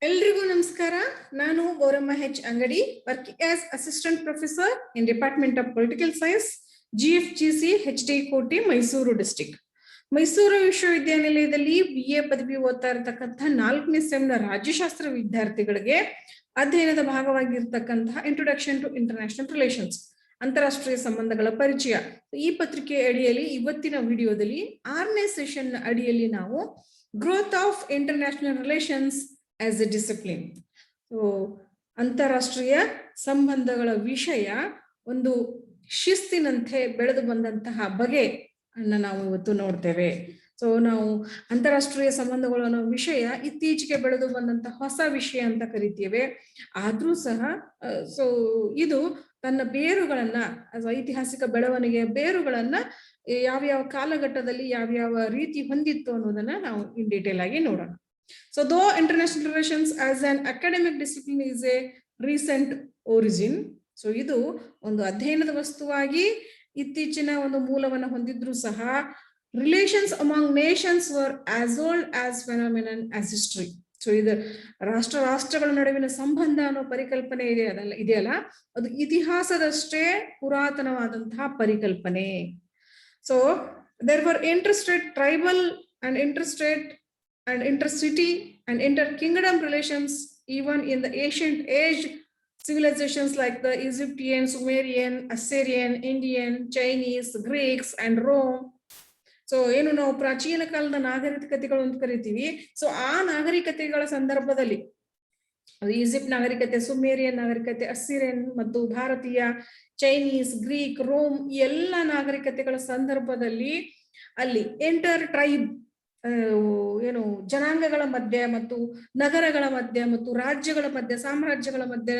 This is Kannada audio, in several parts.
ಎಲ್ರಿಗೂ ನಮಸ್ಕಾರ. ನಾನು ಗೌರಮ್ಮ ಹೆಚ್ ಅಂಗಡಿ, working as assistant professor in department of political science, GFGC HD ಕೋಟೆ, ಮೈಸೂರು ಡಿಸ್ಟ್ರಿಕ್ಟ್. ಮೈಸೂರು ವಿಶ್ವವಿದ್ಯಾನಿಲಯದಲ್ಲಿ BA ಪದವಿ ಓದ್ತಾ ಇರತಕ್ಕಂಥ 4ನೇ ಸೆಮ್ನ ರಾಜ್ಯಶಾಸ್ತ್ರ ವಿದ್ಯಾರ್ಥಿಗಳಿಗೆ ಅಧ್ಯಯನದ ಭಾಗವಾಗಿರ್ತಕ್ಕಂತಹ ಇಂಟ್ರೊಡಕ್ಷನ್ ಟು ಇಂಟರ್ನ್ಯಾಷನಲ್ ರಿಲೇಷನ್ಸ್, ಅಂತಾರಾಷ್ಟ್ರೀಯ ಸಂಬಂಧಗಳ ಪರಿಚಯ. ಈ ಪತ್ರಿಕೆ ಅಡಿಯಲ್ಲಿ ಇವತ್ತಿನ ವಿಡಿಯೋದಲ್ಲಿ 6ನೇ ಸೆಷನ್ ಅಡಿಯಲ್ಲಿ ನಾವು growth of international relations as A discipline, ಅಂತಾರಾಷ್ಟ್ರೀಯ ಸಂಬಂಧಗಳ ವಿಷಯ ಒಂದು ಶಿಸ್ತಿನಂತೆ ಬೆಳೆದು ಬಂದಂತಹ ಬಗೆ ಅನ್ನ ನಾವು ಇವತ್ತು ನೋಡ್ತೇವೆ. ನಾವು ಅಂತಾರಾಷ್ಟ್ರೀಯ ಸಂಬಂಧಗಳು ಅನ್ನೋ ವಿಷಯ ಇತ್ತೀಚೆಗೆ ಬೆಳೆದು ಬಂದಂತಹ ಹೊಸ ವಿಷಯ ಅಂತ ಕರಿತೇವೆ. ಆದ್ರೂ ಸಹ ಇದು ತನ್ನ ಬೇರುಗಳನ್ನ, ಐತಿಹಾಸಿಕ ಬೆಳವಣಿಗೆಯ ಬೇರುಗಳನ್ನ ಯಾವ್ಯಾವ ಕಾಲಘಟ್ಟದಲ್ಲಿ ಯಾವ್ಯಾವ ರೀತಿ ಹೊಂದಿತ್ತು ಅನ್ನೋದನ್ನ ನಾವು ಇನ್ ಡೀಟೇಲ್ ಆಗಿ ನೋಡೋಣ. Though international relations as an academic discipline is a recent origin, ಇದು ಒಂದು ಅಧ್ಯಯನದ ವಸ್ತುವಾಗಿ ಇತ್ತೀಚಿನ ಒಂದು ಮೂಲವನ್ನು ಹೊಂದಿದ್ರು ಸಹ relations among Nations var as old as phenomenon as history. ಇದು ರಾಷ್ಟ್ರಗಳ ನಡುವಿನ ಸಂಬಂಧ ಅನ್ನೋ ಪರಿಕಲ್ಪನೆ ಇದೆಯಲ್ಲ, ಅದು ಇತಿಹಾಸದಷ್ಟೇ ಪುರಾತನವಾದಂತಹ ಪರಿಕಲ್ಪನೆ. there were interstate tribal and interstate and intercity and inter-kingdom relations even in the ancient age civilizations like the Egyptian, Sumerian, Assyrian, Indian, Chinese, Greeks and Rome. ಏನು ನಾವು ಪ್ರಾಚೀನ ಕಾಲದ ನಾಗರಿಕತೆಗಳು ಅಂತ ಕರಿತೀವಿ. ಆ ನಾಗರಿಕತೆಗಳ ಸಂದರ್ಭದಲ್ಲಿ ಈಜಿಪ್ಟ್ ನಾಗರಿಕತೆ, ಸುಮೇರಿಯನ್ ನಾಗರಿಕತೆ, ಅಸ್ಸಿರಿಯನ್ ಮತ್ತು ಭಾರತೀಯ, ಚೈನೀಸ್, ಗ್ರೀಕ್, ರೋಮ್ ಎಲ್ಲ ನಾಗರಿಕತೆಗಳ ಸಂದರ್ಭದಲ್ಲಿ ಅಲ್ಲಿ ಎಂಟರ್ ಟ್ರೈಬ್ ಜನಾಂಗಗಳ ಮಧ್ಯೆ ಮತ್ತು ನಗರಗಳ ಮಧ್ಯೆ ಮತ್ತು ರಾಜ್ಯಗಳ ಮಧ್ಯೆ, ಸಾಮ್ರಾಜ್ಯಗಳ ಮಧ್ಯೆ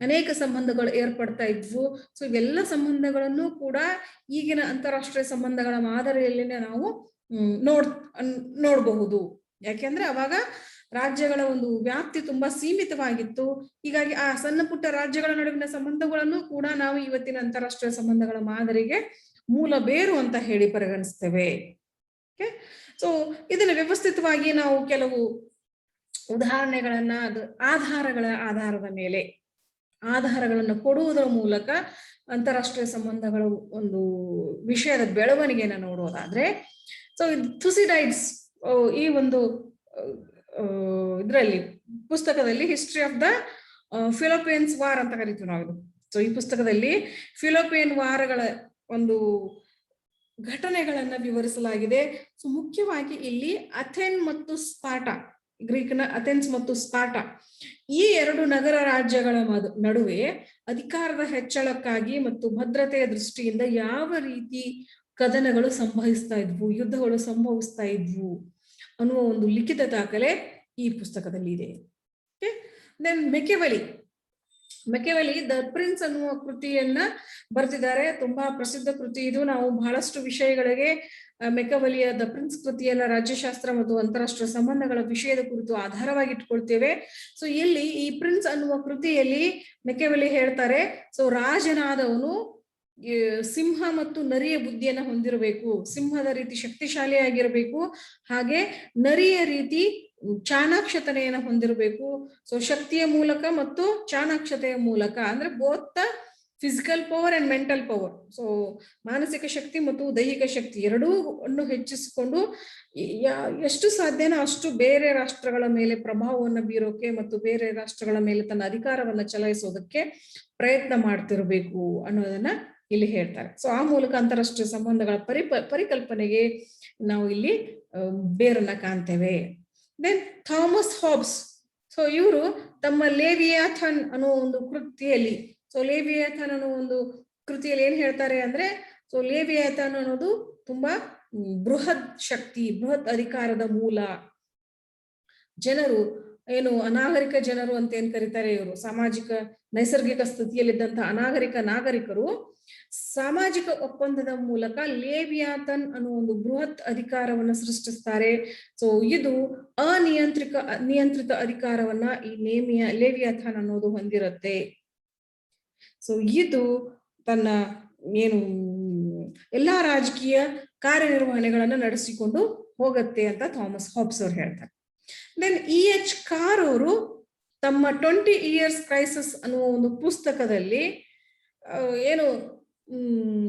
ಅನೇಕ ಸಂಬಂಧಗಳು ಏರ್ಪಡ್ತಾ ಇದ್ವು. ಇವೆಲ್ಲ ಸಂಬಂಧಗಳನ್ನು ಕೂಡ ಈಗಿನ ಅಂತಾರಾಷ್ಟ್ರೀಯ ಸಂಬಂಧಗಳ ಮಾದರಿಯಲ್ಲಿ ನಾವು ನೋಡಬಹುದು. ಯಾಕೆಂದ್ರೆ ಅವಾಗ ರಾಜ್ಯಗಳ ಒಂದು ವ್ಯಾಪ್ತಿ ತುಂಬಾ ಸೀಮಿತವಾಗಿತ್ತು. ಹೀಗಾಗಿ ಆ ಸಣ್ಣ ಪುಟ್ಟ ರಾಜ್ಯಗಳ ನಡುವಿನ ಸಂಬಂಧಗಳನ್ನು ಕೂಡ ನಾವು ಇವತ್ತಿನ ಅಂತಾರಾಷ್ಟ್ರೀಯ ಸಂಬಂಧಗಳ ಮಾದರಿಗೆ ಮೂಲ ಬೇರು ಅಂತ ಹೇಳಿ ಪರಿಗಣಿಸ್ತೇವೆ. ಇದನ್ನ ವ್ಯವಸ್ಥಿತವಾಗಿ ನಾವು ಕೆಲವು ಉದಾಹರಣೆಗಳನ್ನ, ಆಧಾರಗಳನ್ನು ಕೊಡುವುದರ ಮೂಲಕ ಅಂತಾರಾಷ್ಟ್ರೀಯ ಸಂಬಂಧಗಳ ಒಂದು ವಿಷಯದ ಬೆಳವಣಿಗೆಯನ್ನು ನೋಡೋದಾದ್ರೆ, ಥುಸಿಡೈಡ್ಸ್ ಈ ಒಂದು ಇದರಲ್ಲಿ ಪುಸ್ತಕದಲ್ಲಿ history of the Philippines war ಅಂತ ಕರಿತೀವಿ ನಾವು. ಈ ಪುಸ್ತಕದಲ್ಲಿ ಫಿಲಿಪೈನ್ ವಾರಗಳ ಒಂದು ಘಟನೆಗಳನ್ನ ವಿವರಿಸಲಾಗಿದೆ. ಮುಖ್ಯವಾಗಿ ಇಲ್ಲಿ ಅಥೆನ್ ಮತ್ತು ಸ್ಪಾರ್ಟಾ, ಗ್ರೀಕ್ನ ಅಥೆನ್ಸ್ ಮತ್ತು ಸ್ಪಾರ್ಟಾ, ಈ ಎರಡು ನಗರ ರಾಜ್ಯಗಳ ನಡುವೆ ಅಧಿಕಾರದ ಹೆಚ್ಚಳಕ್ಕಾಗಿ ಮತ್ತು ಭದ್ರತೆಯ ದೃಷ್ಟಿಯಿಂದ ಯಾವ ರೀತಿ ಕದನಗಳು ಸಂಭವಿಸ್ತಾ ಇದ್ವು, ಯುದ್ಧಗಳು ಸಂಭವಿಸ್ತಾ ಇದ್ವು ಅನ್ನುವ ಒಂದು ಲಿಖಿತ ದಾಖಲೆ ಈ ಪುಸ್ತಕದಲ್ಲಿ ಇದೆ. ದೆನ್ ಮೆಕೆವಲಿ ದ ಪ್ರಿನ್ಸ್ ಅನ್ನುವ ಕೃತಿಯನ್ನ ಬರೆದಿದ್ದಾರೆ. ತುಂಬಾ ಪ್ರಸಿದ್ಧ ಕೃತಿ ಇದು. ನಾವು ಬಹಳಷ್ಟು ವಿಷಯಗಳಿಗೆ ಮೆಕೆವಲಿಯ ದ ಪ್ರಿನ್ಸ್ ಕೃತಿಯನ್ನ ರಾಜ್ಯಶಾಸ್ತ್ರ ಮತ್ತು ಅಂತಾರಾಷ್ಟ್ರೀಯ ಸಂಬಂಧಗಳ ವಿಷಯದ ಕುರಿತು ಆಧಾರವಾಗಿ ಇಟ್ಕೊಳ್ತೇವೆ. ಇಲ್ಲಿ ಈ ಪ್ರಿನ್ಸ್ ಅನ್ನುವ ಕೃತಿಯಲ್ಲಿ ಮೆಕೆವಲಿ ಹೇಳ್ತಾರೆ, ರಾಜನಾದವನು ಸಿಂಹ ಮತ್ತು ನರಿಯ ಬುದ್ಧಿಯನ್ನ ಹೊಂದಿರಬೇಕು, ಸಿಂಹದ ರೀತಿ ಶಕ್ತಿಶಾಲಿಯಾಗಿರಬೇಕು, ಹಾಗೆ ನರಿಯ ರೀತಿ ಚಾಣಾಕ್ಷತೆಯನ್ನ ಹೊಂದಿರಬೇಕು. ಶಕ್ತಿಯ ಮೂಲಕ ಮತ್ತು ಚಾಣಾಕ್ಷತೆಯ ಮೂಲಕ, ಅಂದ್ರೆ both the physical power and mental power, ಮಾನಸಿಕ ಶಕ್ತಿ ಮತ್ತು ದೈಹಿಕ ಶಕ್ತಿ ಎರಡೂ ಹೆಚ್ಚಿಸಿಕೊಂಡು ಎಷ್ಟು ಸಾಧ್ಯನೋ ಅಷ್ಟು ಬೇರೆ ರಾಷ್ಟ್ರಗಳ ಮೇಲೆ ಪ್ರಭಾವವನ್ನು ಬೀರೋಕೆ ಮತ್ತು ಬೇರೆ ರಾಷ್ಟ್ರಗಳ ಮೇಲೆ ತನ್ನ ಅಧಿಕಾರವನ್ನ ಚಲಾಯಿಸೋದಕ್ಕೆ ಪ್ರಯತ್ನ ಮಾಡ್ತಿರ್ಬೇಕು ಅನ್ನೋದನ್ನ ಇಲ್ಲಿ ಹೇಳ್ತಾರೆ. ಆ ಮೂಲಕ ಅಂತಾರಾಷ್ಟ್ರೀಯ ಸಂಬಂಧಗಳ ಪರಿಕಲ್ಪನೆಗೆ ನಾವು ಇಲ್ಲಿ ಬೇರನ್ನ ಕಾಣ್ತೇವೆ. ದೆನ್ ಥಾಮಸ್ ಹಾಬ್ಸ್, ಇವರು ತಮ್ಮ ಲೇವಿಯಾಥನ್ ಅನ್ನೋ ಒಂದು ಕೃತಿಯಲ್ಲಿ, ಲೇವಿಯಾಥನ್ ಅನ್ನೋ ಒಂದು ಕೃತಿಯಲ್ಲಿ ಏನ್ ಹೇಳ್ತಾರೆ ಅಂದ್ರೆ, ಲೇವಿಯಾಥನ್ ಅನ್ನೋದು ತುಂಬಾ ಬೃಹತ್ ಶಕ್ತಿ, ಬೃಹತ್ ಅಧಿಕಾರದ ಮೂಲ. ಜನರು ಅನಾಗರಿಕ ಜನರು ಅಂತ ಏನ್ ಕರೀತಾರೆ, ಇವರು ಸಾಮಾಜಿಕ ನೈಸರ್ಗಿಕ ಸ್ಥಿತಿಯಲ್ಲಿದ್ದಂತಹ ಅನಾಗರಿಕ ನಾಗರಿಕರು ಸಾಮಾಜಿಕ ಒಪ್ಪಂದದ ಮೂಲಕ ಲೇವಿಯಾಥನ್ ಅನ್ನೋ ಒಂದು ಬೃಹತ್ ಅಧಿಕಾರವನ್ನ ಸೃಷ್ಟಿಸ್ತಾರೆ. ಇದು ನಿಯಂತ್ರಿತ ಅಧಿಕಾರವನ್ನ ಈ ಲೇವಿಯಾಥನ್ ಅನ್ನೋದು ಹೊಂದಿರುತ್ತೆ. ಇದು ತನ್ನ ಎಲ್ಲಾ ರಾಜಕೀಯ ಕಾರ್ಯನಿರ್ವಹಣೆಗಳನ್ನ ನಡೆಸಿಕೊಂಡು ಹೋಗುತ್ತೆ ಅಂತ ಥಾಮಸ್ ಹಾಬ್ಸ್ ಅವರು ಹೇಳ್ತಾರೆ. Then E.H. ಕಾರ್ ಅವರು ತಮ್ಮ 20 years ಕ್ರೈಸಿಸ್ ಅನ್ನುವ ಒಂದು ಪುಸ್ತಕದಲ್ಲಿ ಏನು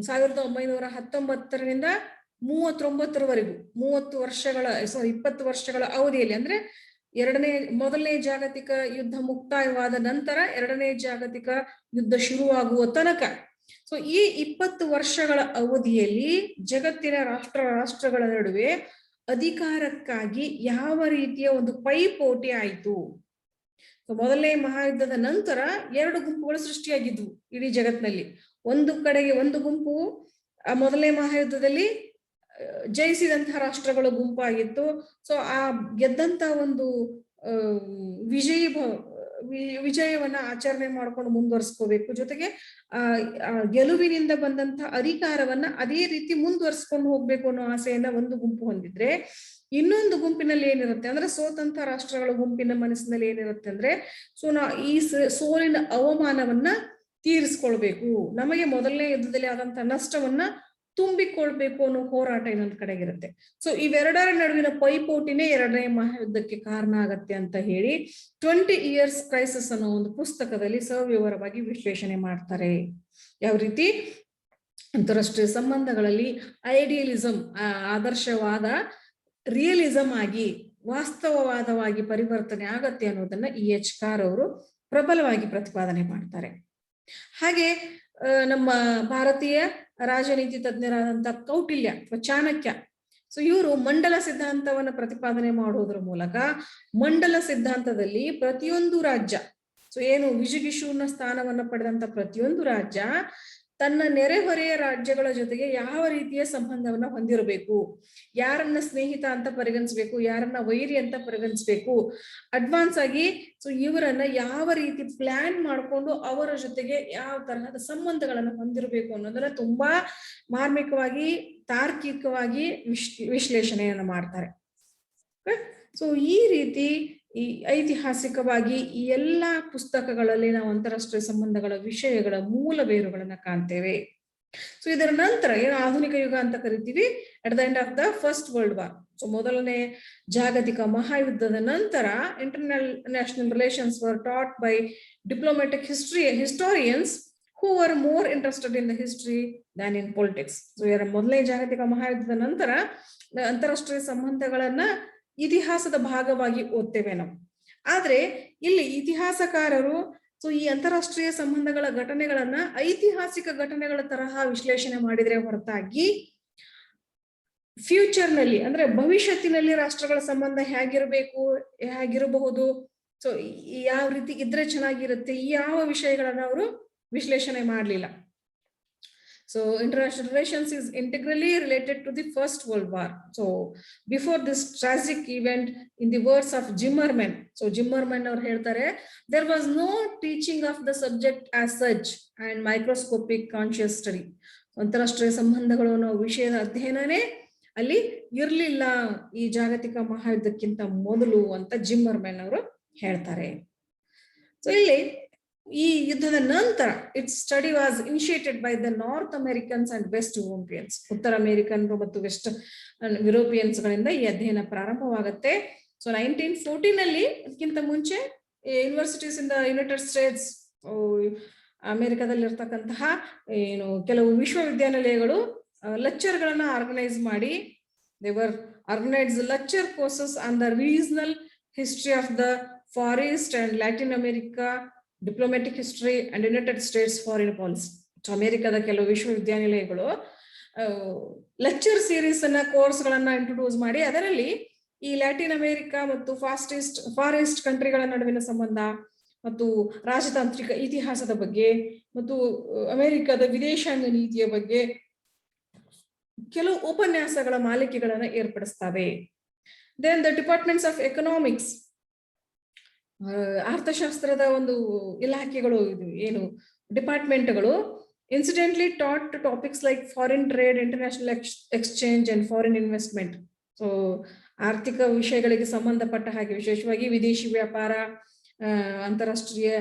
1919ರಿಂದ 39ರವರೆಗೂ 20 ವರ್ಷಗಳ ಅವಧಿಯಲ್ಲಿ, ಅಂದ್ರೆ ಮೊದಲನೇ ಜಾಗತಿಕ ಯುದ್ಧ ಮುಕ್ತಾಯವಾದ ನಂತರ ಎರಡನೇ ಜಾಗತಿಕ ಯುದ್ಧ ಶುರುವಾಗುವ ತನಕ, ಸೊ ಈ 20 ವರ್ಷಗಳ ಅವಧಿಯಲ್ಲಿ ಜಗತ್ತಿನ ರಾಷ್ಟ್ರಗಳ ನಡುವೆ ಅಧಿಕಾರಕ್ಕಾಗಿ ಯಾವ ರೀತಿಯ ಒಂದು ಪೈಪೋಟಿ ಆಯಿತು. ಮೊದಲನೇ ಮಹಾಯುದ್ಧದ ನಂತರ 2 ಗುಂಪುಗಳು ಸೃಷ್ಟಿಯಾಗಿದ್ವು ಇಡೀ ಜಗತ್ತಿನಲ್ಲಿ. ಒಂದು ಗುಂಪು ಮೊದಲನೇ ಮಹಾಯುದ್ಧದಲ್ಲಿ ಜಯಿಸಿದಂತಹ ರಾಷ್ಟ್ರಗಳ ಗುಂಪಾಗಿತ್ತು. ಸೊ ಆ ಗೆದ್ದಂತಹ ಒಂದು ವಿಜಯವನ್ನ ಆಚರಣೆ ಮಾಡ್ಕೊಂಡು ಮುಂದುವರ್ಸ್ಕೋಬೇಕು, ಜೊತೆಗೆ ಗೆಲುವಿನಿಂದ ಬಂದಂತಹ ಅಧಿಕಾರವನ್ನ ಅದೇ ರೀತಿ ಮುಂದುವರ್ಸ್ಕೊಂಡು ಹೋಗ್ಬೇಕು ಅನ್ನೋ ಆಸೆಯನ್ನ ಒಂದು ಗುಂಪು ಹೊಂದಿದ್ರೆ, ಇನ್ನೊಂದು ಗುಂಪಿನಲ್ಲಿ ಏನಿರುತ್ತೆ ಅಂದ್ರೆ ಸೋತಂತ ರಾಷ್ಟ್ರಗಳ ಗುಂಪಿನ ಮನಸ್ಸಿನಲ್ಲಿ ಏನಿರುತ್ತೆ ಅಂದ್ರೆ, ಸೊ ಈ ಸೋಲಿನ ಅವಮಾನವನ್ನ ತೀರಿಸ್ಕೊಳ್ಬೇಕು, ನಮಗೆ ಮೊದಲನೇ ಯುದ್ಧದಲ್ಲಿ ಆದಂತ ನಷ್ಟವನ್ನ ತುಂಬಿಕೊಳ್ಬೇಕು ಅನ್ನೋ ಹೋರಾಟ ಇನ್ನೊಂದು ಕಡೆಗಿರುತ್ತೆ. ಸೊ ಇವೆರಡರ ನಡುವಿನ ಪೈಪೋಟಿನೇ ಎರಡನೇ ಮಹಾಯುದ್ಧಕ್ಕೆ ಕಾರಣ ಆಗತ್ತೆ ಅಂತ ಹೇಳಿ 20 years ಕ್ರೈಸಿಸ್ ಅನ್ನೋ ಒಂದು ಪುಸ್ತಕದಲ್ಲಿ ಸವಿವರವಾಗಿ ವಿಶ್ಲೇಷಣೆ ಮಾಡ್ತಾರೆ. ಯಾವ ರೀತಿ ಅಂತಾರಾಷ್ಟ್ರೀಯ ಸಂಬಂಧಗಳಲ್ಲಿ ಐಡಿಯಲಿಸಂ, ಆದರ್ಶವಾದ ರಿಯಲಿಸಂ ಆಗಿ ವಾಸ್ತವವಾದವಾಗಿ ಪರಿವರ್ತನೆ ಆಗತ್ತೆ ಅನ್ನೋದನ್ನ EH ಕಾರ್ ಅವರು ಪ್ರಬಲವಾಗಿ ಪ್ರತಿಪಾದನೆ ಮಾಡ್ತಾರೆ. ಹಾಗೆ ನಮ್ಮ ಭಾರತೀಯ ರಾಜನೀತಿ ತಜ್ಞರಾದಂತ ಕೌಟಿಲ್ಯ ಅಥವಾ ಚಾಣಕ್ಯ, ಸೊ ಇವರು ಮಂಡಲ ಸಿದ್ಧಾಂತವನ್ನ ಪ್ರತಿಪಾದನೆ ಮಾಡೋದ್ರ ಮೂಲಕ ಮಂಡಲ ಸಿದ್ಧಾಂತದಲ್ಲಿ ಪ್ರತಿಯೊಂದು ರಾಜ್ಯ, ಸೊ ಏನು ವಿಜುಗಿಶೂರ್ನ ಸ್ಥಾನವನ್ನ ಪಡೆದಂತ ಪ್ರತಿಯೊಂದು ರಾಜ್ಯ ತನ್ನ ನೆರೆಹೊರೆಯ ರಾಜ್ಯಗಳ ಜೊತೆಗೆ ಯಾವ ರೀತಿಯ ಸಂಬಂಧವನ್ನ ಹೊಂದಿರಬೇಕು, ಯಾರನ್ನ ಸ್ನೇಹಿತ ಅಂತ ಪರಿಗಣಿಸ್ಬೇಕು, ಯಾರನ್ನ ವೈರಿ ಅಂತ ಪರಿಗಣಿಸ್ಬೇಕು, ಅಡ್ವಾನ್ಸ್ ಆಗಿ ಸೊ ಇವರನ್ನ ಯಾವ ರೀತಿ ಪ್ಲಾನ್ ಮಾಡ್ಕೊಂಡು ಅವರ ಜೊತೆಗೆ ಯಾವ ತರಹದ ಸಂಬಂಧಗಳನ್ನ ಹೊಂದಿರಬೇಕು ಅನ್ನೋದನ್ನ ತುಂಬಾ ಮಾರ್ಮಿಕವಾಗಿ, ತಾರ್ಕಿಕವಾಗಿ ವಿಶ್ಲೇಷಣೆಯನ್ನ ಮಾಡ್ತಾರೆ. ಸೊ ಈ ರೀತಿ ಈ ಐತಿಹಾಸಿಕವಾಗಿ ಈ ಎಲ್ಲಾ ಪುಸ್ತಕಗಳಲ್ಲಿ ನಾವು ಅಂತಾರಾಷ್ಟ್ರೀಯ ಸಂಬಂಧಗಳ ವಿಷಯಗಳ ಮೂಲ ಬೇರುಗಳನ್ನ ಕಾಣ್ತೇವೆ. ಸೊ ಇದರ ನಂತರ ಏನು ಆಧುನಿಕ ಯುಗ ಅಂತ ಕರಿತೀವಿ, at the end of the first world war, so ಮೊದಲನೇ ಜಾಗತಿಕ ಮಹಾಯುದ್ಧದ ನಂತರ international relations var taught by diplomatic historians who were more interested in the history than in politics. So ಮೊದಲನೇ ಜಾಗತಿಕ ಮಹಾಯುದ್ಧದ ನಂತರ ಅಂತಾರಾಷ್ಟ್ರೀಯ ಸಂಬಂಧಗಳನ್ನ ಇತಿಹಾಸದ ಭಾಗವಾಗಿ ಓದ್ತೇವೆ ನಾವು. ಆದ್ರೆ ಇಲ್ಲಿ ಇತಿಹಾಸಕಾರರು ಸೊ ಈ ಅಂತಾರಾಷ್ಟ್ರೀಯ ಸಂಬಂಧಗಳ ಘಟನೆಗಳನ್ನ ಐತಿಹಾಸಿಕ ಘಟನೆಗಳ ತರಹ ವಿಶ್ಲೇಷಣೆ ಮಾಡಿದ್ರೆ ಹೊರತಾಗಿ ಫ್ಯೂಚರ್ ನಲ್ಲಿ ಅಂದ್ರೆ ಭವಿಷ್ಯತ್ತಿನಲ್ಲಿ ರಾಷ್ಟ್ರಗಳ ಸಂಬಂಧ ಹೇಗಿರಬಹುದು, ಸೊ ಯಾವ ರೀತಿ ಇದ್ರೆ ಚೆನ್ನಾಗಿರುತ್ತೆ, ಈ ಯಾವ ವಿಷಯಗಳನ್ನ ಅವರು ವಿಶ್ಲೇಷಣೆ ಮಾಡಲಿಲ್ಲ. So international relations is integrally related to the First World War. So before this tragic event, in the words of Zimmerman, so Zimmerman ಅವರು ಹೇಳ್ತಾರೆ, there was no teaching of the subject as such and microscopic conscious study. ಅಂತಾರಾಷ್ಟ್ರೀಯ ಸಂಬಂಧಗಳು ಅನ್ನೋ ವಿಷಯದ ಅಧ್ಯಯನನೇ ಅಲ್ಲಿ ಇರ್ಲಿಲ್ಲ ಈ ಜಾಗತಿಕ ಮಹಾಯುದ್ಧಕ್ಕಿಂತ ಮೊದಲು ಅಂತ ಜಿಮ್ಮರ್ಮನ್ ಅವರು ಹೇಳ್ತಾರೆ. ಸೊ ಇಲ್ಲಿ ಈ ಯುದ್ಧದ ನಂತರ it's study was initiated by the North Americans and West Europeans, ಉತ್ತರ ಅಮೆರಿಕನ್ರು ಮತ್ತು ವೆಸ್ಟ್ ಯುರೋಪಿಯನ್ಸ್ ಗಳಿಂದ ಈ ಅಧ್ಯಯನ ಪ್ರಾರಂಭವಾಗುತ್ತೆ. ಸೊ 1914 ಅದಕ್ಕಿಂತ ಮುಂಚೆ universities in the United States, ಅಮೆರಿಕದಲ್ಲಿ ಇರ್ತಕ್ಕಂತಹ ಏನು ಕೆಲವು ವಿಶ್ವವಿದ್ಯಾನಿಲಯಗಳು ಲೆಕ್ಚರ್ ಗಳನ್ನ ಆರ್ಗನೈಸ್ ಮಾಡಿ, they were organise lecture courses on the regional history of the for East and Latin America, diplomatic history and United States foreign policy. ಅಮೆರಿಕದ ಕೆಲವು ವಿಶ್ವವಿದ್ಯಾನಿಲಯಗಳು ಲೆಕ್ಚರ್ ಸೀರೀಸ್ ಅನ್ನ ಕೋರ್ಸ್ ಗಳನ್ನ ಇಂಟ್ರೊಡ್ಯೂಸ್ ಮಾಡಿ ಅದರಲ್ಲಿ ಈ ಲ್ಯಾಟಿನ್ ಅಮೆರಿಕಾ ಮತ್ತು ಫಾರ್ ಈಸ್ಟ್ ಕಂಟ್ರಿಗಳ ನಡುವಿನ ಸಂಬಂಧ ಮತ್ತು ರಾಜತಾಂತ್ರಿಕ ಇತಿಹಾಸದ ಬಗ್ಗೆ ಮತ್ತು ಅಮೆರಿಕದ ವಿದೇಶಾಂಗ ನೀತಿಯ ಬಗ್ಗೆ ಕೆಲವು ಉಪನ್ಯಾಸಗಳ ಮಾಲಿಕೆಗಳನ್ನ ಏರ್ಪಡಿಸ್ತವೆ. Then the departments of economics, ಅರ್ಥಶಾಸ್ತ್ರದ ಒಂದು ಇಲಾಖೆಗಳು, ಇದು ಏನು ಡಿಪಾರ್ಟ್ಮೆಂಟ್ಗಳು incidentally taught topics like foreign trade, international exchange and foreign investment. So ಆರ್ಥಿಕ ವಿಷಯಗಳಿಗೆ ಸಂಬಂಧಪಟ್ಟ ಹಾಗೆ ವಿಶೇಷವಾಗಿ ವಿದೇಶಿ ವ್ಯಾಪಾರ, ಅಂತಾರಾಷ್ಟ್ರೀಯ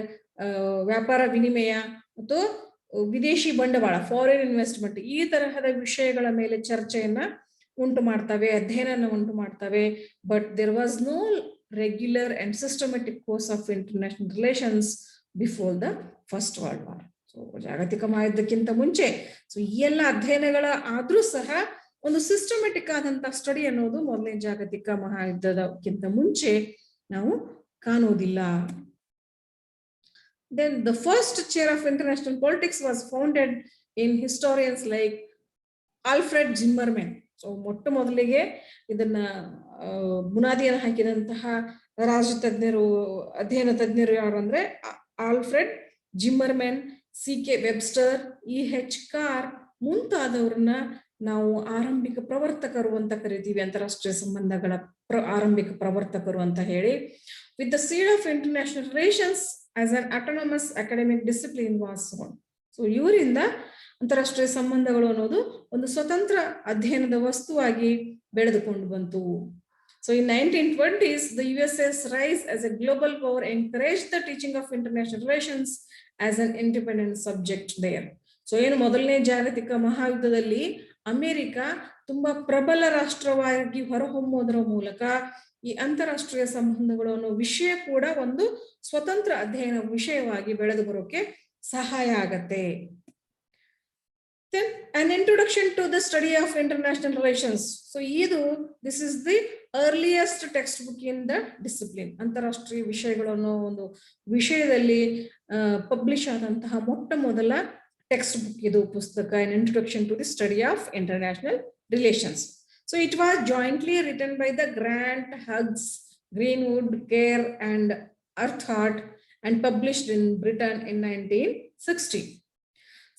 ವ್ಯಾಪಾರ ವಿನಿಮಯ ಮತ್ತು ವಿದೇಶಿ ಬಂಡವಾಳ, ಫಾರಿನ್ ಇನ್ವೆಸ್ಟ್ಮೆಂಟ್, ಈ ತರಹದ ವಿಷಯಗಳ ಮೇಲೆ ಚರ್ಚೆಯನ್ನ ಉಂಟು ಮಾಡ್ತವೆ, ಅಧ್ಯಯನ ಉಂಟು ಮಾಡ್ತವೆ. But there was no regular and systematic course of international relations before the First World War. So ಜಾಗತಿಕ ಮಹಾಯುದ್ಧಕ್ಕಿಂತ ಮುಂಚೆ ಸೊ ಈ ಎಲ್ಲ ಅಧ್ಯಯನಗಳ ಆದ್ರೂ ಸಹ ಒಂದು ಸಿಸ್ಟಮೆಟಿಕ್ ಆದಂತಹ ಸ್ಟಡಿ ಅನ್ನೋದು ಮೊದಲನೇ ಜಾಗತಿಕ ಮಹಾಯುದ್ಧದಕ್ಕಿಂತ ಮುಂಚೆ ನಾವು ಕಾಣೋದಿಲ್ಲ. Then the first chair of international politics was founded in historians like Alfred Zimmermann. So ಮೊಟ್ಟ ಮೊದಲಿಗೆ ಇದನ್ನ ಬುನಾದಿಯನ್ನು ಹಾಕಿದಂತಹ ರಾಜತಜ್ಞರು, ಅಧ್ಯಯನ ತಜ್ಞರು ಯಾರು ಅಂದ್ರೆ Alfred Zimmerman, CK Webster, EH Carr ಮುಂತಾದವ್ರನ್ನ ನಾವು ಆರಂಭಿಕ ಪ್ರವರ್ತಕರು ಅಂತ ಕರಿತೀವಿ, ಅಂತಾರಾಷ್ಟ್ರೀಯ ಸಂಬಂಧಗಳ ಆರಂಭಿಕ ಪ್ರವರ್ತಕರು ಅಂತ ಹೇಳಿ. With the seed of international relations as an autonomous academic discipline was sown. So ಇವರಿಂದ ಅಂತಾರಾಷ್ಟ್ರೀಯ ಸಂಬಂಧಗಳು ಅನ್ನೋದು ಒಂದು ಸ್ವತಂತ್ರ ಅಧ್ಯಯನದ ವಸ್ತುವಾಗಿ ಬೆಳೆದುಕೊಂಡು ಬಂತು. So in 1920s, the USA's rise as a global power encouraged the teaching of international relations as an independent subject there. So ಏನು ಮೊದಲನೇ ಜಾಗತಿಕ ಮಹಾಯುದ್ಧದಲ್ಲಿ ಅಮೆರಿಕ ತುಂಬಾ ಪ್ರಬಲ ರಾಷ್ಟ್ರವಾಗಿ ಹೊರಹೊಮ್ಮೋದರ ಮೂಲಕ ಈ ಅಂತಾರಾಷ್ಟ್ರೀಯ ಸಂಬಂಧಗಳು ಅನ್ನೋ ವಿಷಯ ಕೂಡ ಒಂದು ಸ್ವತಂತ್ರ ಅಧ್ಯಯನ ವಿಷಯವಾಗಿ ಬೆಳೆದು ಬರೋಕೆ ಸಹಾಯ ಆಗತ್ತೆ. Then an introduction to the study of international relations. So this is the earliest textbook in the discipline. ಅಂತಾರಾಷ್ಟ್ರೀಯ ವಿಷಯಗಳು ಅನ್ನೋ ಒಂದು ವಿಷಯದಲ್ಲಿ ಪಬ್ಲಿಷ್ ಆದಂತಹ ಮೊಟ್ಟ ಮೊದಲ ಟೆಕ್ಸ್ಟ್ ಬುಕ್ ಇದು ಪುಸ್ತಕ, an introduction to the study of international relations. So it was jointly written by the Grant, Hughes, Greenwood, Kerr and Earhart and published in Britain in 1960.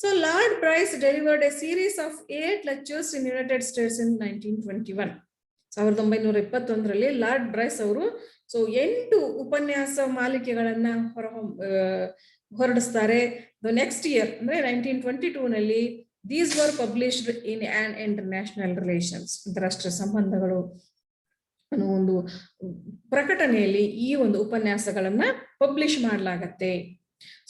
So Lord Bryce delivered a series of 8 lectures in United States in 1921. 1921ರಲ್ಲಿ ಲಾರ್ಡ್ ಬ್ರೈಸ್ ಅವರು 8 ಉಪನ್ಯಾಸ ಮಾಲಿಕೆಗಳನ್ನ ಹೊರಡಿಸ್ತಾರೆ. The next year ಅಂದ್ರೆ 1922ನಲ್ಲಿ these were published in an international relations, ಅಂತಾರಾಷ್ಟ್ರೀಯ ಸಂಬಂಧಗಳು ಅನ್ನೋ ಒಂದು ಪ್ರಕಟಣೆಯಲ್ಲಿ ಈ ಒಂದು ಉಪನ್ಯಾಸಗಳನ್ನ ಪಬ್ಲಿಷ್ ಮಾಡಲಾಗತ್ತೆ.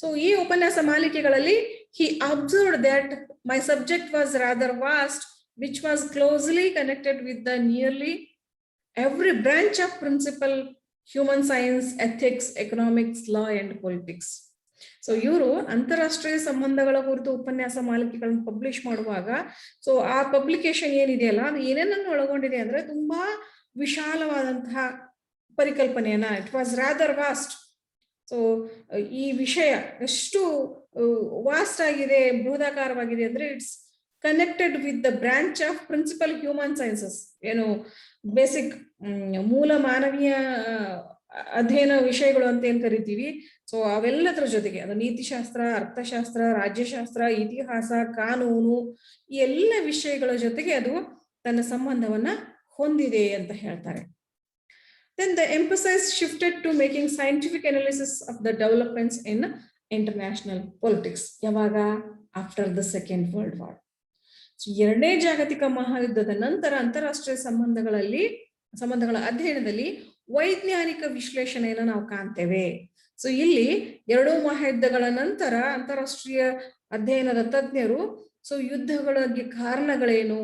ಸೊ ಈ ಉಪನ್ಯಾಸ ಮಾಲಿಕೆಗಳಲ್ಲಿ he observed that my subject was rather vast, which was closely connected with the nearly every branch of principal human science, ethics, economics, law and politics. So ಇವರು ಅಂತಾರಾಷ್ಟ್ರೀಯ ಸಂಬಂಧಗಳ ಕುರಿತು ಉಪನ್ಯಾಸ ಮಾಲಿಕೆಗಳನ್ನು ಪಬ್ಲಿಷ್ ಮಾಡುವಾಗ ಸೊ ಆ ಪಬ್ಲಿಕೇಶನ್ ಏನಿದೆಯಲ್ಲ ಅದು ಏನೇನನ್ನು ಒಳಗೊಂಡಿದೆ ಅಂದ್ರೆ ತುಂಬಾ ವಿಶಾಲವಾದಂತಹ ಪರಿಕಲ್ಪನೆಯನ್ನ, it was rather vast. So ಈ ವಿಷಯ ಎಷ್ಟು ವಾಸ್ಟ್ ಆಗಿದೆ, ಬೃಹದಾಕಾರವಾಗಿದೆ ಅಂದ್ರೆ it's connected with the branch of principal human sciences, ಏನು ಬೇಸಿಕ್ ಮೂಲ ಮಾನವೀಯ ಅಧ್ಯಯನ ವಿಷಯಗಳು ಅಂತ ಏನ್ ಕರಿತೀವಿ. ಸೊ ಅವೆಲ್ಲದರ ಜೊತೆಗೆ ಅದು ನೀತಿಶಾಸ್ತ್ರ, ಅರ್ಥಶಾಸ್ತ್ರ, ರಾಜ್ಯಶಾಸ್ತ್ರ, ಇತಿಹಾಸ, ಕಾನೂನು, ಈ ಎಲ್ಲ ವಿಷಯಗಳ ಜೊತೆಗೆ ಅದು ತನ್ನ ಸಂಬಂಧವನ್ನ ಹೊಂದಿದೆ ಅಂತ ಹೇಳ್ತಾರೆ. Then the emphasis shifted to making scientific analysis of the developments in international politics. ಯಾವಾಗ? After the Second World War. So ಎರಡನೇ ಜಾಗತಿಕ ಮಹಾಯುದ್ಧದ ನಂತರ ಅಂತಾರಾಷ್ಟ್ರೀಯ ಸಂಬಂಧಗಳ ಅಧ್ಯಯನದಲ್ಲಿ ವೈಜ್ಞಾನಿಕ ವಿಶ್ಲೇಷಣೆಯನ್ನು ನಾವು ಕಾಣ್ತೇವೆ. ಸೊ ಇಲ್ಲಿ ಎರಡೂ ಮಹಾಯುದ್ಧಗಳ ನಂತರ ಅಂತಾರಾಷ್ಟ್ರೀಯ ಅಧ್ಯಯನದ ತಜ್ಞರು ಸೊ ಯುದ್ಧಗಳಿಗೆ ಕಾರಣಗಳೇನು,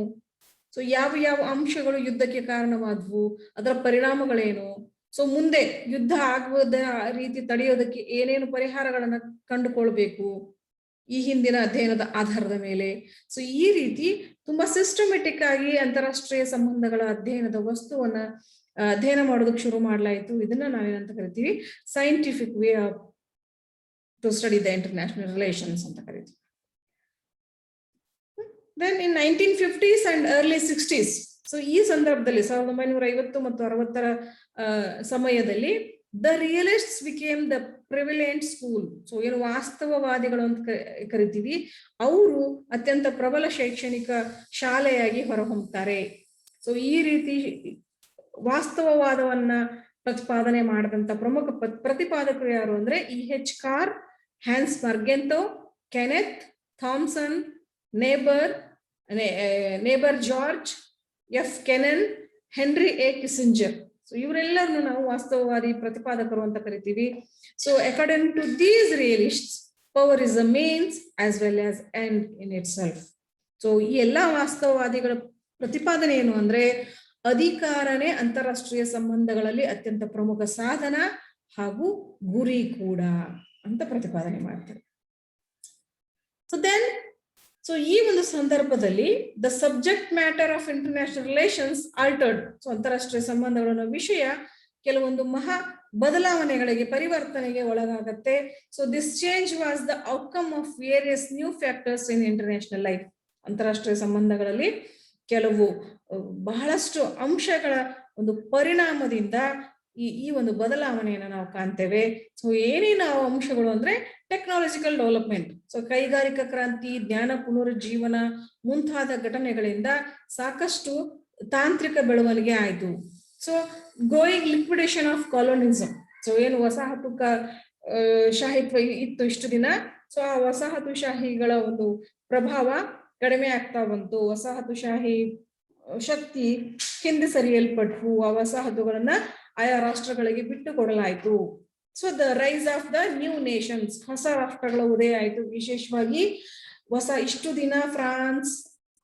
ಸೊ ಯಾವ ಯಾವ ಅಂಶಗಳು ಯುದ್ಧಕ್ಕೆ ಕಾರಣವಾದವು, ಅದರ ಪರಿಣಾಮಗಳೇನು, ಸೊ ಮುಂದೆ ಯುದ್ಧ ಆಗುವುದ ರೀತಿ ತಡೆಯೋದಕ್ಕೆ ಏನೇನು ಪರಿಹಾರಗಳನ್ನ ಕಂಡುಕೊಳ್ಬೇಕು ಈ ಹಿಂದಿನ ಅಧ್ಯಯನದ ಆಧಾರದ ಮೇಲೆ. ಸೊ ಈ ರೀತಿ ತುಂಬಾ ಸಿಸ್ಟಮೆಟಿಕ್ ಆಗಿ ಅಂತಾರಾಷ್ಟ್ರೀಯ ಸಂಬಂಧಗಳ ಅಧ್ಯಯನದ ವಸ್ತುವನ್ನ ಅಧ್ಯಯನ ಮಾಡೋದಕ್ಕೆ ಶುರು ಮಾಡ್ಲಾಯ್ತು. ಇದನ್ನ ನಾವೇನಂತ ಕರಿತೀವಿ, scientific way to study the international relations ಅಂತ ಕರಿತೀವಿ. Then in 1950s and early 60s, so ಈ ಸಂದರ್ಭದಲ್ಲಿ 1950 ಮತ್ತು 60ರ ಸಮಯದಲ್ಲಿ the realists became the prevalent school. So ಏನು ವಾಸ್ತವವಾದಿಗಳು ಅಂತ ಕರಿತೀವಿ, ಅವರು ಅತ್ಯಂತ ಪ್ರಬಲ ಶೈಕ್ಷಣಿಕ ಶಾಲೆಯಾಗಿ ಹೊರಹೊಮ್ಮುತ್ತಾರೆ. ಸೊ ಈ ರೀತಿ ವಾಸ್ತವವಾದವನ್ನ ಪ್ರತಿಪಾದನೆ ಮಾಡಿದಂತ ಪ್ರಮುಖ ಪ್ರತಿಪಾದಕರು ಯಾರು ಅಂದ್ರೆ EH Carr, Hans Morgenthau, Kenneth Thompson, Niebuhr George, F Kennan, Henry A Kissinger. So ಇವರೆಲ್ಲರನ್ನು ನಾವು ವಾಸ್ತವವಾದಿ ಪ್ರತಿಪಾದಕರು ಅಂತ ಕರಿತೀವಿ. So according to these realists, power is a means as well as end in itself. So ಈ ಎಲ್ಲಾ ವಾಸ್ತವವಾದಿಗಳ ಪ್ರತಿಪಾದನೆ ಏನು ಅಂದ್ರೆ ಅಧಿಕಾರನೇ ಅಂತಾರಾಷ್ಟ್ರೀಯ ಸಂಬಂಧಗಳಲ್ಲಿ ಅತ್ಯಂತ ಪ್ರಮುಖ ಸಾಧನ ಹಾಗೂ ಗುರಿ ಕೂಡ ಅಂತ ಪ್ರತಿಪಾದನೆ ಮಾಡ್ತಾರೆ. ಸೊ ಈ ಒಂದು ಸಂದರ್ಭದಲ್ಲಿ the subject matter of international relations altered. So ಅಂತಾರಾಷ್ಟ್ರೀಯ ಸಂಬಂಧಗಳ ವಿಷಯ ಕೆಲವೊಂದು ಮಹಾ ಬದಲಾವಣೆಗಳಿಗೆ, ಪರಿವರ್ತನೆಗೆ ಒಳಗಾಗತ್ತೆ. So this change was the outcome of various new factors in international life. ಅಂತಾರಾಷ್ಟ್ರೀಯ ಸಂಬಂಧಗಳಲ್ಲಿ ಕೆಲವು ಬಹಳಷ್ಟು ಅಂಶಗಳ ಒಂದು ಪರಿಣಾಮದಿಂದ ಈ ಒಂದು ಬದಲಾವಣೆಯನ್ನು ನಾವು ಕಾಣ್ತೇವೆ. ಸೊ ಏನೇನು ಅಂಶಗಳು ಅಂದ್ರೆ ಟೆಕ್ನಾಲಜಿಕಲ್ ಡೆವಲಪ್ಮೆಂಟ್. ಸೊ ಕೈಗಾರಿಕಾ ಕ್ರಾಂತಿ, ಜ್ಞಾನ ಪುನರುಜ್ಜೀವನ ಮುಂತಾದ ಘಟನೆಗಳಿಂದ ಸಾಕಷ್ಟು ತಾಂತ್ರಿಕ ಬೆಳವಣಿಗೆ ಆಯ್ತು. So going liquidation of colonialism. So ಏನು ವಸಾಹತುಕ ಶಾಹಿತ್ವ ಇತ್ತು ಇಷ್ಟು ದಿನ, ಸೊ ಆ ವಸಾಹತುಶಾಹಿಗಳ ಒಂದು ಪ್ರಭಾವ ಕಡಿಮೆ ಆಗ್ತಾ ಬಂತು. ವಸಾಹತುಶಾಹಿ ಶಕ್ತಿ ಹಿಂದೆ ಸರಿಯಲ್ಪಟ್ಟು ಆ ವಸಾಹತುಗಳನ್ನ ಆಯಾ ರಾಷ್ಟ್ರಗಳಿಗೆ ಬಿಟ್ಟು ಕೊಡಲಾಯಿತು. So the rise of the new nations, ಹೊಸ ರಾಷ್ಟ್ರಗಳ ಉದಯ ಆಯಿತು. ವಿಶೇಷವಾಗಿ ಇಷ್ಟು ದಿನ ಫ್ರಾನ್ಸ್,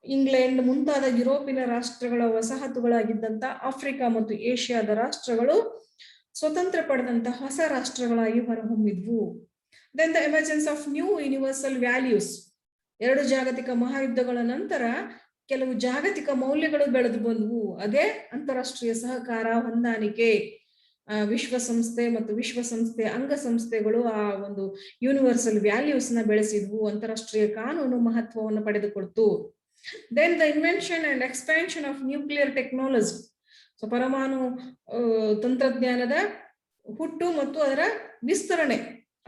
ಇಂಗ್ಲೆಂಡ್ ಮುಂತಾದ ಯುರೋಪಿನ ರಾಷ್ಟ್ರಗಳ ವಸಾಹತುಗಳಾಗಿದ್ದಂತ ಆಫ್ರಿಕಾ ಮತ್ತು ಏಷ್ಯಾದ ರಾಷ್ಟ್ರಗಳು ಸ್ವತಂತ್ರ ಪಡೆದಂತ ಹೊಸ ರಾಷ್ಟ್ರಗಳಾಗಿ ಹೊರಹೊಮ್ಮಿದ್ವು. Then the emergence of new universal values. 2 ಜಾಗತಿಕ ಮಹಾಯುದ್ಧಗಳ ನಂತರ ಕೆಲವು ಜಾಗತಿಕ ಮೌಲ್ಯಗಳು ಬೆಳೆದು ಬಂದವು. ಅದೇ ಅಂತಾರಾಷ್ಟ್ರೀಯ ಸಹಕಾರ, ಹೊಂದಾಣಿಕೆ. ವಿಶ್ವಸಂಸ್ಥೆ ಮತ್ತು ವಿಶ್ವಸಂಸ್ಥೆ ಅಂಗಸಂಸ್ಥೆಗಳು ಆ ಒಂದು ಯೂನಿವರ್ಸಲ್ ವ್ಯಾಲ್ಯೂಸ್ ನ ಬೆಳೆಸಿದ್ವು. ಅಂತಾರಾಷ್ಟ್ರೀಯ ಕಾನೂನು ಮಹತ್ವವನ್ನು ಪಡೆದುಕೊಳ್ತು. Then the invention and expansion of nuclear technology. So ಪರಮಾಣು ತಂತ್ರಜ್ಞಾನದ ಹುಟ್ಟು ಮತ್ತು ಅದರ ವಿಸ್ತರಣೆ,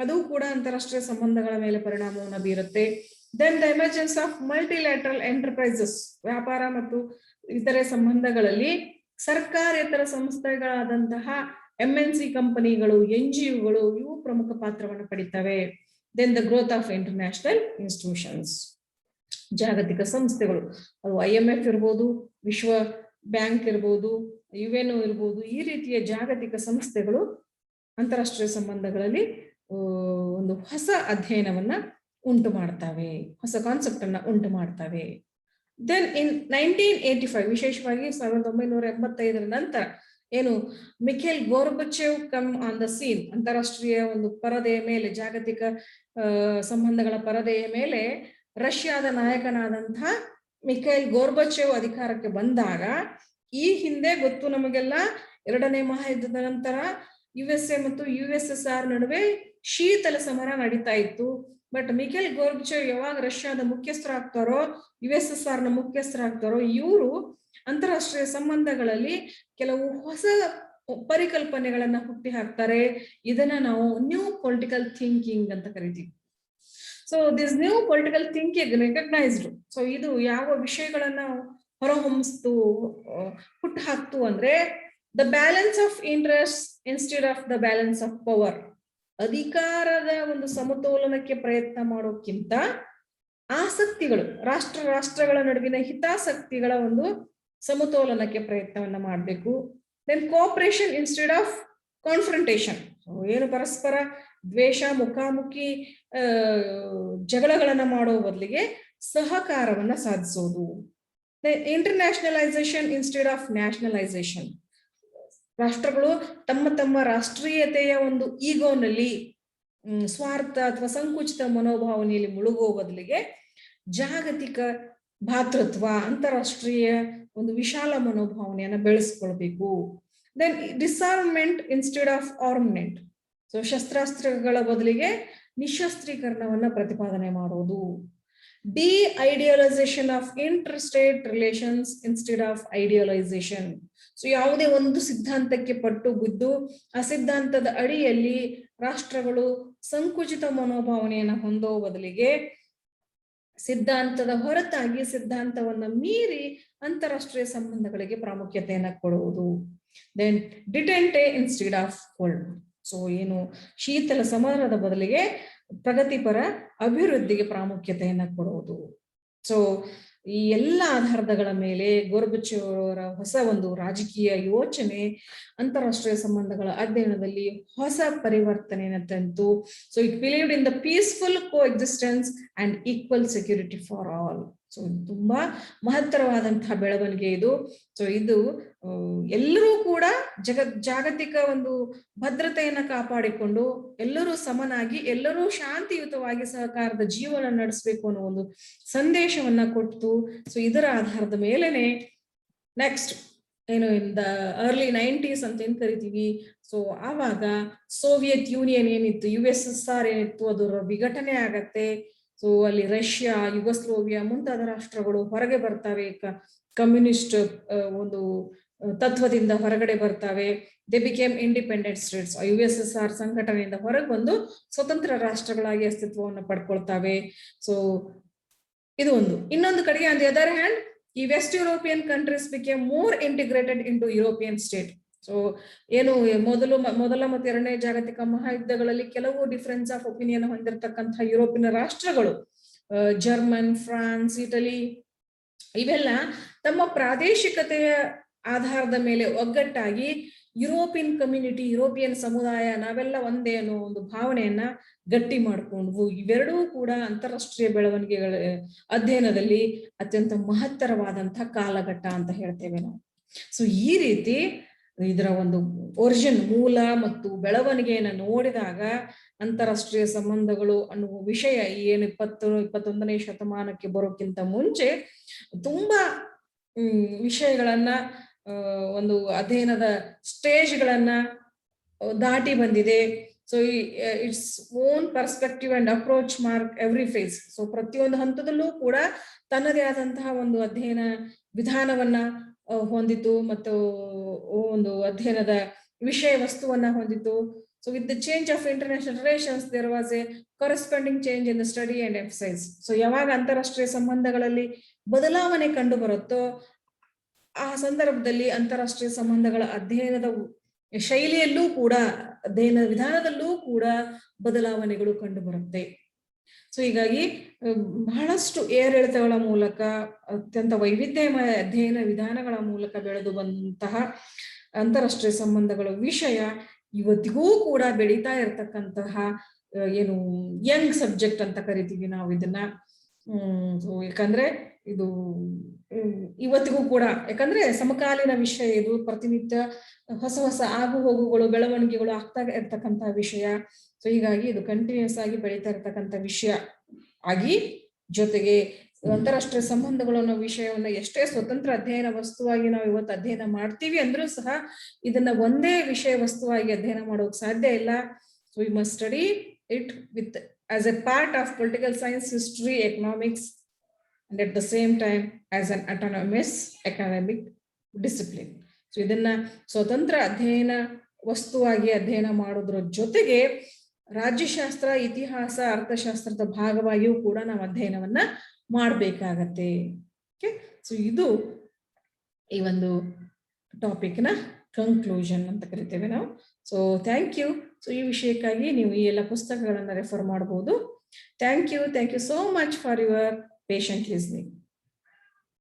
ಅದು ಕೂಡ ಅಂತಾರಾಷ್ಟ್ರೀಯ ಸಂಬಂಧಗಳ ಮೇಲೆ ಪರಿಣಾಮವನ್ನು ಬೀರುತ್ತೆ. Then the emergence of multilateral enterprises. ವ್ಯಾಪಾರ ಮತ್ತು ಇತರೆ ಸಂಬಂಧಗಳಲ್ಲಿ ಸರ್ಕಾರೇತರ ಸಂಸ್ಥೆಗಳಾದಂತಹ MNC ಕಂಪನಿಗಳು, NGOಗಳು ಇವು ಪ್ರಮುಖ ಪಾತ್ರವನ್ನು ಪಡಿತವೆ. Then the growth of international institutions. ಜಾಗತಿಕ ಸಂಸ್ಥೆಗಳು, ಅದು IMF ಇರ್ಬೋದು, ವಿಶ್ವ ಬ್ಯಾಂಕ್ ಇರ್ಬೋದು, UN ಇರ್ಬೋದು, ಈ ರೀತಿಯ ಜಾಗತಿಕ ಸಂಸ್ಥೆಗಳು ಅಂತಾರಾಷ್ಟ್ರೀಯ ಸಂಬಂಧಗಳಲ್ಲಿ ಒಂದು ಹೊಸ ಅಧ್ಯಯನವನ್ನ ಉಂಟು ಮಾಡ್ತವೆ, ಹೊಸ ಕಾನ್ಸೆಪ್ಟ್ ಅನ್ನ ಉಂಟು ಮಾಡ್ತವೆ. ದೆನ್ ಇನ್ 1985, ವಿಶೇಷವಾಗಿ 1985 ನಂತರ ಏನು Mikhail Gorbachev come on the scene. ಅಂತಾರಾಷ್ಟ್ರೀಯ ಒಂದು ಪರದೆಯ ಮೇಲೆ, ಜಾಗತಿಕ ಸಂಬಂಧಗಳ ಪರದೆಯ ಮೇಲೆ ರಷ್ಯಾದ ನಾಯಕನಾದಂತಹ ಮಿಖೇಲ್ ಗೋರ್ಬಚೇವ್ ಅಧಿಕಾರಕ್ಕೆ ಬಂದಾಗ, ಈ ಹಿಂದೆ ಗೊತ್ತು ನಮಗೆಲ್ಲ, 2ನೇ ಮಹಾಯುದ್ಧದ ನಂತರ USA ಮತ್ತು USSR ನಡುವೆ ಶೀತಲ ಸಮರ ನಡೀತಾ ಇತ್ತು. ಬಟ್ ಮಿಖೇಲ್ ಗೋರ್ಬಚೇವ್ ಯಾವಾಗ ರಷ್ಯಾದ ಮುಖ್ಯಸ್ಥರಾಗ್ತಾರೋ, USSR ನ ಮುಖ್ಯಸ್ಥರಾಗ್ತಾರೋ, ಇವರು ಅಂತಾರಾಷ್ಟ್ರೀಯ ಸಂಬಂಧಗಳಲ್ಲಿ ಕೆಲವು ಹೊಸ ಪರಿಕಲ್ಪನೆಗಳನ್ನ ಹುಟ್ಟಿ ಹಾಕ್ತಾರೆ. ಇದನ್ನ ನಾವು ನ್ಯೂ ಪೊಲಿಟಿಕಲ್ ಥಿಂಕಿಂಗ್ ಅಂತ ಕರಿತೀವಿ. So this new political thinking recognised. So ಇದು ಯಾವ ವಿಷಯಗಳನ್ನ ಹೊರಹೊಮ್ಮಿಸ್ತು, ಹುಟ್ಟು ಹಾಕ್ತು ಅಂದ್ರೆ, the balance of interest instead of the balance of power. ಅಧಿಕಾರದ ಒಂದು ಸಮತೋಲನಕ್ಕೆ ಪ್ರಯತ್ನ ಮಾಡೋಕ್ಕಿಂತ ಆಸಕ್ತಿಗಳು, ರಾಷ್ಟ್ರಗಳ ನಡುವಿನ ಹಿತಾಸಕ್ತಿಗಳ ಒಂದು ಸಮತೋಲನಕ್ಕೆ ಪ್ರಯತ್ನವನ್ನ ಮಾಡಬೇಕು. Then cooperation instead of confrontation. ಏನು ಪರಸ್ಪರ ದ್ವೇಷ, ಮುಖಾಮುಖಿ ಜಗಳಗಳನ್ನ ಮಾಡೋ ಬದಲಿಗೆ ಸಹಕಾರವನ್ನ ಸಾಧಿಸೋದು. Internationalization instead of nationalization. ರಾಷ್ಟ್ರಗಳು ತಮ್ಮ ರಾಷ್ಟ್ರೀಯತೆಯ ಒಂದು ಈಗೋನಲ್ಲಿ, ಸ್ವಾರ್ಥ ಅಥವಾ ಸಂಕುಚಿತ ಮನೋಭಾವನೆಯಲ್ಲಿ ಮುಳುಗುವ ಬದಲಿಗೆ ಜಾಗತಿಕ ಭಾತೃತ್ವ, ಅಂತಾರಾಷ್ಟ್ರೀಯ ಒಂದು ವಿಶಾಲ ಮನೋಭಾವನೆಯನ್ನ ಬೆಳೆಸ್ಕೊಳ್ಬೇಕು. Then disarmament instead of armament. So ಶಸ್ತ್ರಾಸ್ತ್ರಗಳ ಬದಲಿಗೆ ನಿಶಸ್ತ್ರೀಕರಣವನ್ನ ಪ್ರತಿಪಾದನೆ ಮಾಡೋದು. Deidealisation of interstate relations instead of idealisation. So ಯಾವುದೇ ಒಂದು ಸಿದ್ಧಾಂತಕ್ಕೆ ಪಟ್ಟು ಬಿದ್ದು ಆ ಸಿದ್ಧಾಂತದ ಅಡಿಯಲ್ಲಿ ರಾಷ್ಟ್ರಗಳು ಸಂಕುಚಿತ ಮನೋಭಾವನೆಯನ್ನ ಹೊಂದೋ ಬದಲಿಗೆ ಸಿದ್ಧಾಂತದ ಹೊರತಾಗಿ ಸಿದ್ಧಾಂತವನ್ನ ಮೀರಿ ಅಂತಾರಾಷ್ಟ್ರೀಯ ಸಂಬಂಧಗಳಿಗೆ ಪ್ರಾಮುಖ್ಯತೆಯನ್ನ ಕೊಡುವುದು. Then detente instead of cold. So ಏನು ಶೀತಲ ಸಮರದ ಬದಲಿಗೆ ಪ್ರಗತಿಪರ ಅಭಿವೃದ್ಧಿಗೆ ಪ್ರಾಮುಖ್ಯತೆಯನ್ನ ಕೊಡುವುದು. ಸೊ ಈ ಎಲ್ಲ ಆಧಾರಗಳ ಮೇಲೆ ಗೋರ್ಬಚೇವ್ ಅವರ ಹೊಸ ಒಂದು ರಾಜಕೀಯ ಯೋಚನೆ ಅಂತಾರಾಷ್ಟ್ರೀಯ ಸಂಬಂಧಗಳ ಅಧ್ಯಯನದಲ್ಲಿ ಹೊಸ ಪರಿವರ್ತನೆಯನ್ನು ತಂತು. So it believed in the peaceful coexistence and equal security for all. So ತುಂಬಾ ಮಹತ್ತರವಾದಂತಹ ಬೆಳವಣಿಗೆ ಇದು. ಸೊ ಇದು ಎಲ್ಲರೂ ಕೂಡ ಜಾಗತಿಕ ಒಂದು ಭದ್ರತೆಯನ್ನ ಕಾಪಾಡಿಕೊಂಡು ಎಲ್ಲರೂ ಸಮನಾಗಿ ಎಲ್ಲರೂ ಶಾಂತಿಯುತವಾಗಿ ಸಹಕಾರದ ಜೀವನ ನಡೆಸಬೇಕು ಅನ್ನೋ ಒಂದು ಸಂದೇಶವನ್ನ ಕೊಟ್ಟು, ಸೊ ಇದರ ಆಧಾರದ ಮೇಲೆನೆ ನೆಕ್ಸ್ಟ್ ಏನು ಇನ್ ದ ಅರ್ಲಿ 90s ಅಂತ ಏನ್ ಕರಿತೀವಿ, ಸೊ ಆವಾಗ ಸೋವಿಯತ್ ಯೂನಿಯನ್ ಏನಿತ್ತು, USSR ಏನಿತ್ತು, ಅದರ ವಿಘಟನೆ ಆಗತ್ತೆ. ಸೊ ಅಲ್ಲಿ ರಷ್ಯಾ, ಯುಗೋಸ್ಲೋವಿಯಾ ಮುಂತಾದ ರಾಷ್ಟ್ರಗಳು ಹೊರಗೆ ಬರ್ತವೆ, ಕಮ್ಯುನಿಸ್ಟ್ ಒಂದು ತತ್ವದಿಂದ ಹೊರಗಡೆ ಬರ್ತವೆ. They became independent States. USSR ಸಂಘಟನೆಯಿಂದ ಹೊರಗೆ ಬಂದು ಸ್ವತಂತ್ರ ರಾಷ್ಟ್ರಗಳಾಗಿ ಅಸ್ತಿತ್ವವನ್ನು ಪಡ್ಕೊಳ್ತವೆ. ಸೊ ಇದು ಒಂದು. ಇನ್ನೊಂದು ಕಡೆಗೆ ಆನ್ ದಿ ಅದರ್ ಹ್ಯಾಂಡ್ ಈ West European countries became more integrated into European state. So ಏನು ಮೊದಲ ಮತ್ತು ಎರಡನೇ ಜಾಗತಿಕ ಮಹಾಯುದ್ಧಗಳಲ್ಲಿ ಕೆಲವು ಡಿಫರೆನ್ಸ್ ಆಫ್ ಒಪಿನಿಯನ್ ಹೊಂದಿರತಕ್ಕಂತಹ ಯುರೋಪಿನ ರಾಷ್ಟ್ರಗಳು, ಜರ್ಮನ್, ಫ್ರಾನ್ಸ್, ಇಟಲಿ, ಇವೆಲ್ಲ ತಮ್ಮ ಪ್ರಾದೇಶಿಕತೆಯ ಆಧಾರದ ಮೇಲೆ ಒಗ್ಗಟ್ಟಾಗಿ ಯುರೋಪಿಯನ್ ಕಮ್ಯುನಿಟಿ, ಯುರೋಪಿಯನ್ ಸಮುದಾಯ, ನಾವೆಲ್ಲ ಒಂದೇ ಅನ್ನೋ ಒಂದು ಭಾವನೆಯನ್ನ ಗಟ್ಟಿ ಮಾಡಿಕೊಂಡ್ವು. ಇವೆರಡೂ ಕೂಡ ಅಂತಾರಾಷ್ಟ್ರೀಯ ಬೆಳವಣಿಗೆಗಳ ಅಧ್ಯಯನದಲ್ಲಿ ಅತ್ಯಂತ ಮಹತ್ತರವಾದಂತಹ ಕಾಲಘಟ್ಟ ಅಂತ ಹೇಳ್ತೇವೆ ನಾವು. ಸೊ ಈ ರೀತಿ ಇದರ ಒಂದು ಒರಿಜಿನ್, ಮೂಲ ಮತ್ತು ಬೆಳವಣಿಗೆಯನ್ನ ನೋಡಿದಾಗ ಅಂತಾರಾಷ್ಟ್ರೀಯ ಸಂಬಂಧಗಳು ಅನ್ನುವ ವಿಷಯ ಏನು 21ನೇ ಶತಮಾನಕ್ಕೆ ಬರೋಕ್ಕಿಂತ ಮುಂಚೆ ತುಂಬಾ ವಿಷಯಗಳನ್ನ, ಒಂದು ಅಧ್ಯಯನದ ಸ್ಟೇಜ್ಗಳನ್ನ ದಾಟಿ ಬಂದಿದೆ. So its own perspective and approach mark every phase. So ಪ್ರತಿಯೊಂದು ಹಂತದಲ್ಲೂ ಕೂಡ ತನ್ನದೇ ಆದಂತಹ ಒಂದು ಅಧ್ಯಯನ ವಿಧಾನವನ್ನ ಹೊಂದಿತು ಮತ್ತು ಒಂದು ಅಧ್ಯಯನದ ವಿಷಯ ವಸ್ತುವನ್ನ ಹೊಂದಿತು. So with the change of international relations there was a corresponding change in the study and emphasis. So ಯಾವಾಗ ಅಂತಾರಾಷ್ಟ್ರೀಯ ಸಂಬಂಧಗಳಲ್ಲಿ ಬದಲಾವಣೆ ಕಂಡು ಬರುತ್ತೋ ಆ ಸಂದರ್ಭದಲ್ಲಿ ಅಂತಾರಾಷ್ಟ್ರೀಯ ಸಂಬಂಧಗಳ ಅಧ್ಯಯನದ ಶೈಲಿಯಲ್ಲೂ ಕೂಡ, ಅಧ್ಯಯನ ವಿಧಾನದಲ್ಲೂ ಕೂಡ ಬದಲಾವಣೆಗಳು ಕಂಡು ಬರುತ್ತೆ. ಸೊ ಹೀಗಾಗಿ ಬಹಳಷ್ಟು ಏರಿಳಿತಗಳ ಮೂಲಕ, ಅತ್ಯಂತ ವೈವಿಧ್ಯಮಯ ಅಧ್ಯಯನ ವಿಧಾನಗಳ ಮೂಲಕ ಬೆಳೆದು ಬಂದಂತಹ ಅಂತಾರಾಷ್ಟ್ರೀಯ ಸಂಬಂಧಗಳ ವಿಷಯ ಇವತ್ತಿಗೂ ಕೂಡ ಬೆಳೀತಾ ಇರತಕ್ಕಂತಹ ಏನು ಯಂಗ್ ಸಬ್ಜೆಕ್ಟ್ ಅಂತ ಕರಿತೀವಿ ನಾವು ಇದನ್ನ. ಸೊ ಯಾಕಂದ್ರೆ ಇದು ಇವತ್ತಿಗೂ ಕೂಡ, ಯಾಕಂದ್ರೆ ಸಮಕಾಲೀನ ವಿಷಯ ಇದು, ಪ್ರತಿನಿತ್ಯ ಹೊಸ ಹೊಸ ಆಗು ಹೋಗುಗಳು, ಬೆಳವಣಿಗೆಗಳು ಆಗ್ತಾ ಇರ್ತಕ್ಕಂತಹ ವಿಷಯ. ಸೊ ಹೀಗಾಗಿ ಇದು ಕಂಟಿನ್ಯೂಸ್ ಆಗಿ ಬೆಳೀತಾ ಇರ್ತಕ್ಕಂಥ ವಿಷಯ ಆಗಿ, ಜೊತೆಗೆ ಅಂತಾರಾಷ್ಟ್ರೀಯ ಸಂಬಂಧಗಳು ಅನ್ನೋ ವಿಷಯವನ್ನ ಎಷ್ಟೇ ಸ್ವತಂತ್ರ ಅಧ್ಯಯನ ವಸ್ತುವಾಗಿ ನಾವು ಇವತ್ತು ಅಧ್ಯಯನ ಮಾಡ್ತೀವಿ ಅಂದ್ರೂ ಸಹ ಇದನ್ನ ಒಂದೇ ವಿಷಯ ವಸ್ತುವಾಗಿ ಅಧ್ಯಯನ ಮಾಡೋಕ್ ಸಾಧ್ಯ ಇಲ್ಲ. So we must study it with as A part of political science, history, economics, and at the same time as an autonomous academic discipline. So ಇದನ್ನ ಸ್ವತಂತ್ರ ಅಧ್ಯಯನ ವಸ್ತುವಾಗಿ ಅಧ್ಯಯನ ಮಾಡೋದ್ರ ಜೊತೆಗೆ ರಾಜ್ಯಶಾಸ್ತ್ರ, ಇತಿಹಾಸ, ಅರ್ಥಶಾಸ್ತ್ರದ ಭಾಗವಾಗಿಯೂ ಕೂಡ ನಾವು ಅಧ್ಯಯನವನ್ನ ಮಾಡಬೇಕಾಗತ್ತೆ. ಓಕೆ, ಸೊ ಇದು ಈ ಒಂದು ಟಾಪಿಕ್ನ ಕನ್ಕ್ಲೂಷನ್ ಅಂತ ಕರಿತೇವೆ ನಾವು. So thank you. ಸೊ ಈ ವಿಷಯಕ್ಕಾಗಿ ನೀವು ಈ ಎಲ್ಲ ಪುಸ್ತಕಗಳನ್ನ ರೆಫರ್ ಮಾಡಬಹುದು. Thank you so much for your patient listening.